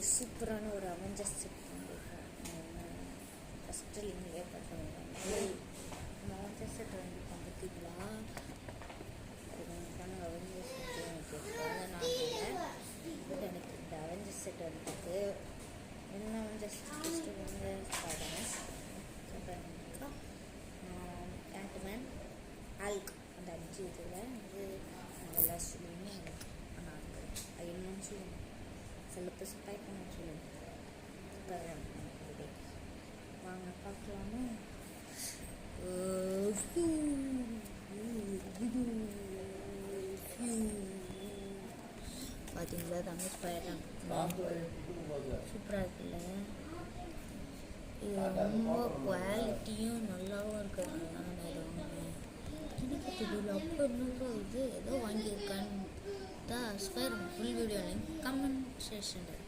சூப்பரான ஒரு Avengers set பண்ணியிருக்கேன். ஃபஸ்ட்டு லிங்க்லேயே பார்த்துருவாங்க. இந்த அவெஞ்சர்ஸ் செட் வந்து பார்த்தீங்களா, அவெஞ்சர்ஸ் செட் எனக்கு நான் எனக்கு இந்த அவெஞ்சர்ஸ் செட் வந்துருக்கு. என்ன அவெஞ்சர்ஸ் ஃபஸ்ட்டு வந்து ஆண்ட்மேன், ஹல்க், அந்த 5 இதில் வந்து நல்லா சொல்லுவேன்னு எனக்கு நான் என்னன்னு சொல்லுவேன், சில பேர் ஸ்பை பண்ண சொல்லுவேன். இப்போ வாங்க பார்க்கலாமா. பார்த்தீங்களா தாங்க ஸ்பைடர் சூப்பராக இருக்குல்ல. இது ரொம்ப குவாலிட்டியும் நல்லாவும் இருக்குது. நான் எனக்கு தெரியல அப்போ இன்னும் இது ஏதோ வாங்கியிருக்கான்னு தான் spider full video link comment செக்ஷனில்